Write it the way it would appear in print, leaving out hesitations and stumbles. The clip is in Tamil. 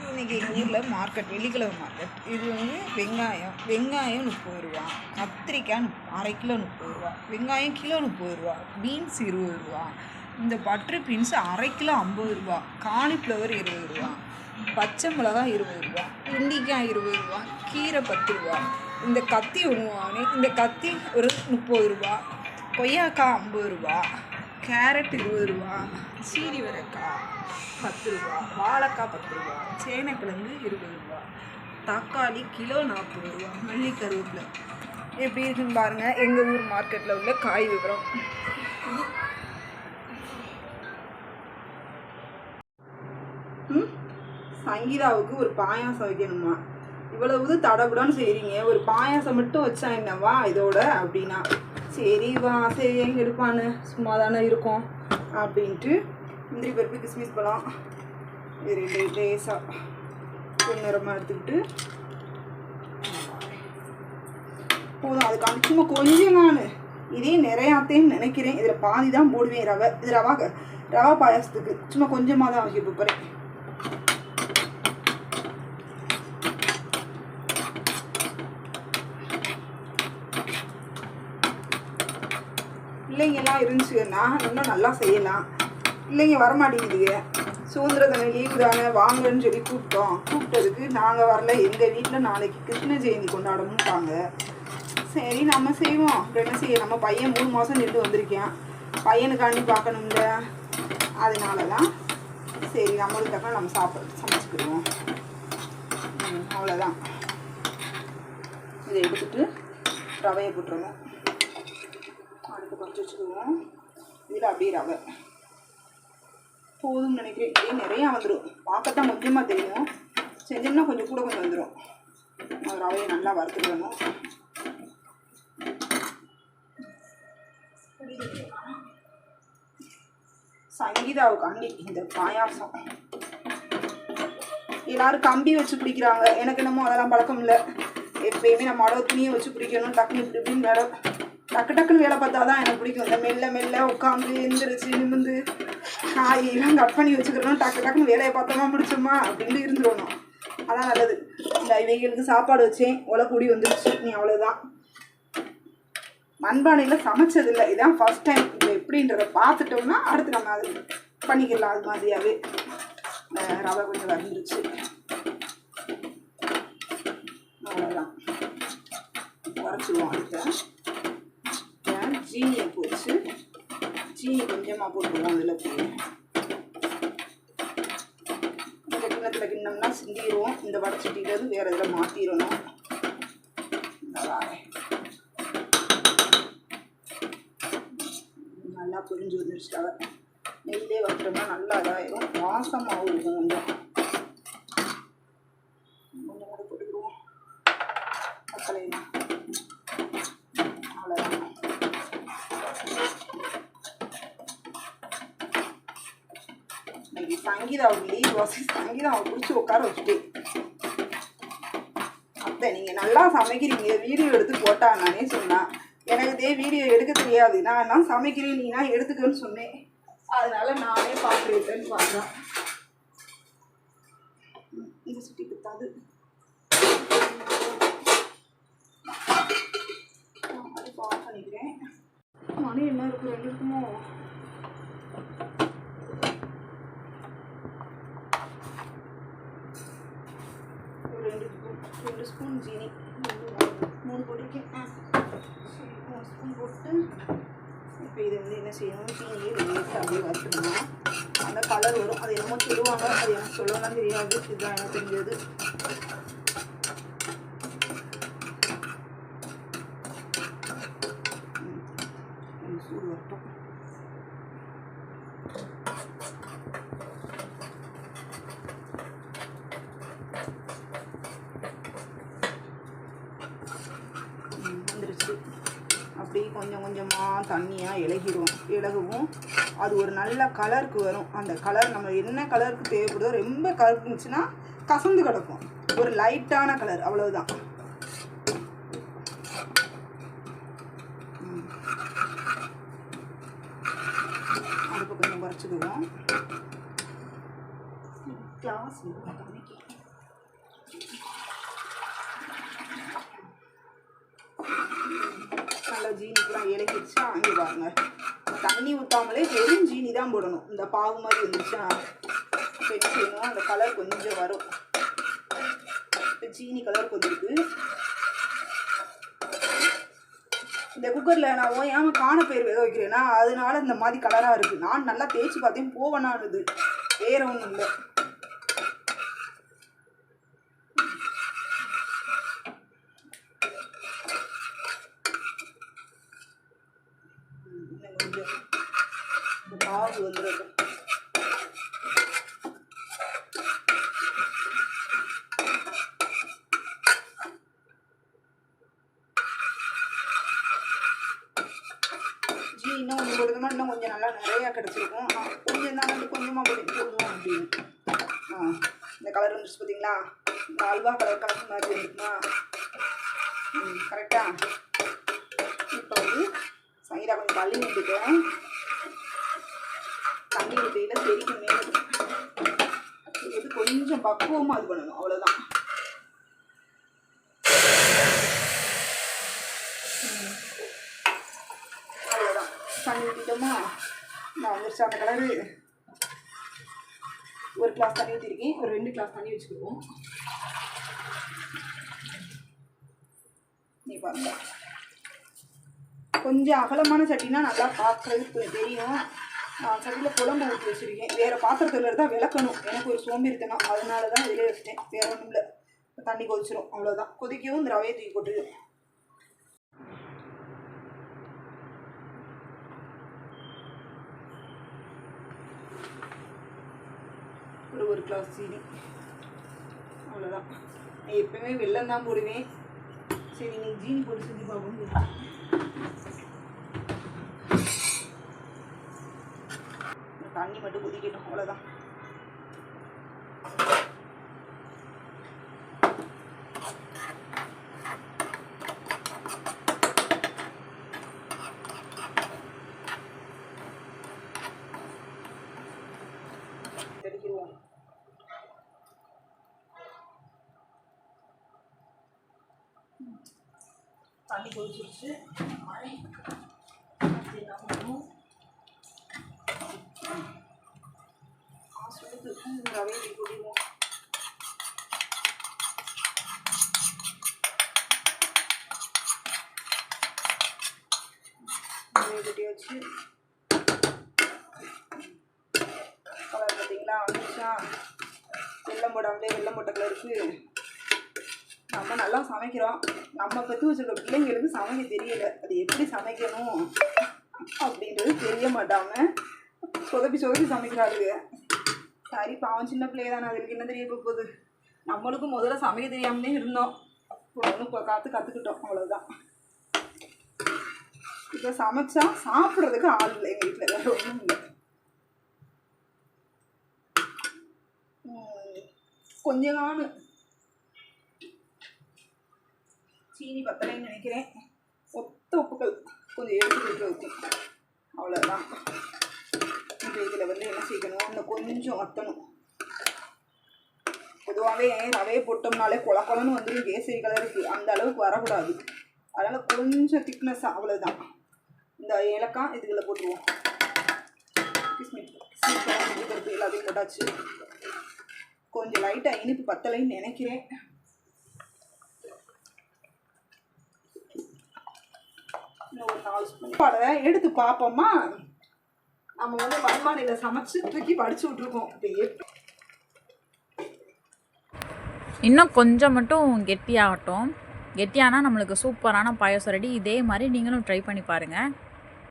இன்றைக்கி எங்கள் ஊரில் மார்க்கெட் வெள்ளிக்கிழமை மார்க்கெட். இது வந்து வெங்காயம் 30 ரூபா, கத்திரிக்காய் அரை கிலோ 30 ரூபா, வெங்காயம் கிலோ 30 ரூபா, பீன்ஸ் 20 ரூபா, இந்த பட்டர் பீன்ஸ் அரை கிலோ 50 ரூபா, காலிஃப்ளவர் 20 ரூபா, பச்சை மிளகாய் 20 ரூபா, வெண்டிக்காய் 20 ரூபா, கீரை 10 ரூபா, இந்த கத்தி ஒன்று இந்த கத்தி ஒரு 30 ரூபா, கொய்யாக்காய் 50 ரூபா, கேரட் 20 ரூபா, சீனி வரக்காய் 10 ரூபா, வாழைக்காய் 10 ரூபா, சேனைக்கிழங்கு 20 ரூபா, தக்காளி கிலோ 40 ரூபா, மல்லி கருவேப்பிலை. எப்படி இருக்குன்னு பாருங்கள் எங்கள் ஊர் மார்க்கெட்டில் உள்ள காய் விவரம். சங்கீதாவுக்கு ஒரு பாயாசம் வைக்கணுமா, இவ்வளவு தடபுடான்னு செய்கிறீங்க, ஒரு பாயாசம் மட்டும் வச்சா என்னவா இதோட அப்படின்னா, சரி வா சரி எங்கே எடுப்பான்னு சும்மா தானே இருக்கும் அப்படின்ட்டு முந்திரி பருப்பு கிஸ்மிஸ் பழம் இது 2 லேசாக பொன்னிறமாக எடுத்துக்கிட்டு போதும். அதுக்கான சும்மா கொஞ்சம் நான் இதே நிறையாத்தேன்னு நினைக்கிறேன். இதில் பாதி தான் போடுவேன் ரவை. இது ரவா பாயாசத்துக்கு சும்மா கொஞ்சமாக தான் வைக்க போகிறேன். பிள்ளைங்கெல்லாம் இருந்துச்சுன்னா இன்னும் நல்லா செய்யலாம். பிள்ளைங்க வரமாட்டேங்குதுங்க. சுதந்திர தினம் லீவு தானே வாங்கன்னு சொல்லி கூப்பிட்டதுக்கு நாங்கள் வரல, எங்கள் வீட்டில் நாளைக்கு கிருஷ்ண ஜெயந்தி கொண்டாடணும்ட்டாங்க. சரி நம்ம செய்வோம். அப்புறம் என்ன செய்ய, நம்ம பையன் 3 மாதம் நின்று வந்திருக்கேன், பையனுக்காண்டி பார்க்கணும்ல, அதனால தான் சரி நம்மளுக்கு தக்க நம்ம சமைச்சிக்கிடுவோம். அவ்வளோதான். இதை எடுத்துட்டு ரவையை போட்டுருவோம், அடுத்து கொஞ்சம் வச்சுக்குவோம். இதில் அப்படியே ரவை போதும்னு நினைக்கிறேன். இதே நிறையா வந்துடும், பார்க்கத்தான் கொஞ்சமாக தெரியும், செஞ்சோம்னா கொஞ்சம் கூட கொஞ்சம் வந்துடும். அது ரவையை நல்லா வறுத்துக்கணும். சங்கீதாவுக்காண்டி இந்த பாயாசம் எல்லாரும் கம்பி வச்சு பிடிக்கிறாங்க, எனக்கு என்னமோ அதெல்லாம் பழக்கம் இல்லை. எப்பயுமே நம்ம அளவு துணியை வச்சு பிடிக்கணும், டக்குனு இப்படி இப்படின்னு வேலை டக்குன்னு வேலை பார்த்தா தான் எனக்கு பிடிக்கும். இந்த மெல்ல உட்காந்து எந்திரிச்சு நிமிந்து காயெல்லாம் கட் பண்ணி வச்சுக்கிறோம், டக்குன்னு வேலையை பார்த்தோமா முடிச்சோமா அப்படின்ட்டு இருந்துடணும். அதான் நல்லது. இந்த இவைகளுக்கு சாப்பாடு வச்சேன், கூடி வந்துருச்சு. நீ அவ்வளோதான். மண்பானையில் சமைச்சதில்லை, இதான் ஃபஸ்ட் டைம். இப்போ எப்படின்றத பார்த்துட்டோம்னா அடுத்து நம்ம அது பண்ணிக்கலாம். அது மாதிரியாகவே ரவை கொஞ்சம் வந்துருச்சு. அவ்வளோதான், குறைச்சிடுவோம். அடுத்த ஜீனியை போச்சு, ஜீனி கொஞ்சமாக போட்டுருவோம். அதில் இந்த கிண்ணத்தில் கிண்ணம்னா சிந்திடுவோம். இந்த வடைச்சட்டியிலேருந்து வேறு இதில் மாற்றிடணும். நல்லா புரிஞ்சு வந்துருச்சு. ரவை நெய்யிலே வச்சிட்டோம்னா நல்லா இதாயிரும், வாசமாகவும் இருக்கும். கொஞ்சம் கூட போட்டுக்குவோம். தக்காளினா அவ்வளோதான். இன்னைக்கு சங்கீதாவுக்கு லீவ் வாசி, சங்கீதாவை பிடிச்சி உட்கார வச்சுட்டு, அத்தை நீங்கள் நல்லா சமைக்கிறீங்க, வீடியோ எடுத்து போட்டா நானே சொன்னேன். எனக்கு இதே வீடியோ எடுக்க தெரியாது, நான் சமைக்கிறேன் நீனா எடுத்துக்கன்னு சொன்னேன். அதனால நானே பார்த்துருக்கேன்னு பார்க்குறேன். இந்த சுட்டி குத்தாது. அடுப்பு ஆஃப் பண்ணிக்கிறேன். மணி என்ன இருக்கு, 2 இருக்குமோ? ஒரு 2 ஸ்பூன் ஜீனி, 3 போட்டிருக்கேன். 3 ஸ்பூன் போட்டு இப்போ இது வந்து என்ன செய்யணும், சீனியை வெளியேற்று அப்படியே வறுத்துக்கணும். அந்த கலர் வரும். அது என்னமோ சொல்லுவாங்க, அது எனக்கு சொல்லலாம் தெரியாது, இதுதான் எனக்கு தெரிஞ்சது. சூடு வரட்டும். வந்துருச்சு. அப்படி கொஞ்சம் கொஞ்சமாக தண்ணியாக இலகுவும் அது ஒரு நல்ல கலருக்கு வரும். அந்த கலர் நம்ம என்ன கலருக்கு தேவைப்படுதோ, ரொம்ப கலர் இருந்துச்சுன்னா கசந்து கிடக்கும். ஒரு லைட்டான கலர், அவ்வளவுதான். அடுப்பு கொஞ்சம் குறைச்சிக்குவோம். கிளாஸ் அன்னைக்கு நல்லா ஜீனி பூரா இலக்கிடுச்சா. இங்கே பாருங்க, தண்ணி ஊற்றாமலே வெறும் ஜீனி தான் போடணும். இந்த பாகு மாதிரி வந்துச்சா இப்போ என்ன செய்யணும், அந்த கலர் கொஞ்சம் வரும். இப்போ ஜீனி கலர் வந்துருக்கு. இந்த குக்கரில் நான் ஓயாமல் காணப்பயிர் வேக வைக்கிறேன்னா அதனால இந்த மாதிரி கலராக இருக்குது. நான் நல்லா தேய்ச்சி பார்த்தேன், போவனானது வேற ஒன்றும் இல்லை. கொஞ்சம் இந்த பாகு வந்துடும். இன்னும் ஒன்று போடுறதுனா இன்னும் கொஞ்சம் நல்லா நிறையா கிடச்சிருக்கும். கொஞ்சம் தான் கொஞ்சமாக போடுவோம் அப்படின்னு. இந்த கலர் வந்துச்சு பார்த்தீங்களா, இந்த அல்வா கலர் கலர் மாதிரி வந்துருக்குமா. கரெக்டாக இப்போ வந்து சைடாக கொஞ்சம் தள்ளி விட்டுட்டேன். தண்ணி ஊற்றியில் செடிக்கு மேலே இது கொஞ்சம் பக்குவமாக இது பண்ணணும், அவ்வளோதான். தண்ணி ஊற்றிட்டோமா, நான் வந்துருச்சு அந்த கலரு. ஒரு கிளாஸ் தண்ணி ஊற்றிருக்கேன், ஒரு 2 கிளாஸ் தண்ணி வச்சுக்கிடுவோம். நீ பாருங்க, கொஞ்சம் அகலமான சட்டினா நல்லா பார்க்குறதுக்கு தெரியும். நான் சட்டியில் குழம்பு ஊற்றி வச்சுருக்கேன். வேறு பாத்திரத்தில் தான் விளக்கணும், எனக்கு ஒரு சோம்பேறித்தனம், அதனால தான் இதிலே வச்சுட்டேன். வேறு ஒன்றும் இல்லை, தண்ணி கொதிச்சிடும், அவ்வளோதான். கொதிக்கவும் இந்த ரவையை தூக்கி போட்டு ஒரு கிளாஸ் சீனி, அவ்வளோதான். நான் எப்பவுமே வெல்லம் தான் போடுவேன். சரி, நீ ஜீனி போட்டு செஞ்சு பார்ப்போம். தண்ணி மட்டும் கொதிக்கட்டும், அவ்வளோதான். தெளிக்கிடுவோம். தண்ணி கொதிச்சிருச்சு. என்ன பண்ணணும், ரவையை கொட்டிடுவோம். ரவையை கொட்டி வச்சு கலர் பார்த்தீங்களா வந்துச்சா. வெல்லம் போடாமலே வெல்லம் போட்ட கலருக்கு நம்ம நல்லா சமைக்கிறோம். நம்ம பற்றி வச்சுருக்க பிள்ளைங்களுக்கு சமைக்க தெரியல, அது எப்படி சமைக்கணும் அப்படின்றது தெரிய மாட்டாமல் சொதப்பி சமைக்கிறாளுங்க. சரி, பாவம் சின்ன பிள்ளைய தானே, அதுக்கு என்ன தெரிய போகுது. நம்மளுக்கும் முதல்ல சமைக்க தெரியாமலே இருந்தோம், ஒன்று கற்றுக்கிட்டோம், அவ்வளோதான். இப்போ சமைச்சா சாப்பிட்றதுக்கு ஆள் இல்லை எங்கள் வீட்டில், வேறு ஒன்றும் இல்லை. கொஞ்சம் நாள் சீனி பத்தலைன்னு நினைக்கிறேன். உப்புக்கள் கொஞ்சம் எடுத்து வைக்கும், அவ்வளோதான். இப்போ இதில் வந்து என்ன செய்யணும், இன்னும் கொஞ்சம் வற்றணும். பொதுவாகவே ரவையை போட்டோம்னாலே குளன்னு வந்துடும், கேசரி கலருக்கு அந்த அளவுக்கு வரக்கூடாது. அதனால் கொஞ்சம் திக்னஸ்ஸாக, அவ்வளோதான். இந்த ஏலக்காய் இதுகளை போட்டுருவோம். கிஸ்மிஸ் எல்லாத்தையும் போட்டாச்சு. கொஞ்சம் லைட்டாக இனிப்பு பத்தலைன்னு நினைக்கிறேன். இன்னும் ஒரு 4 ஸ்பூன் பாலை எடுத்து பார்ப்போம்மா. நம்ம வந்து வடமாநில சமைச்சு தூக்கி வடிச்சு விட்ருக்கோம். இப்போ இன்னும் கொஞ்சம் மட்டும் கெட்டியாகட்டும். கெட்டியானா நம்மளுக்கு சூப்பரான பாயாசம் ரெடி. இதே மாதிரி நீங்களும் ட்ரை பண்ணி பாருங்கள்.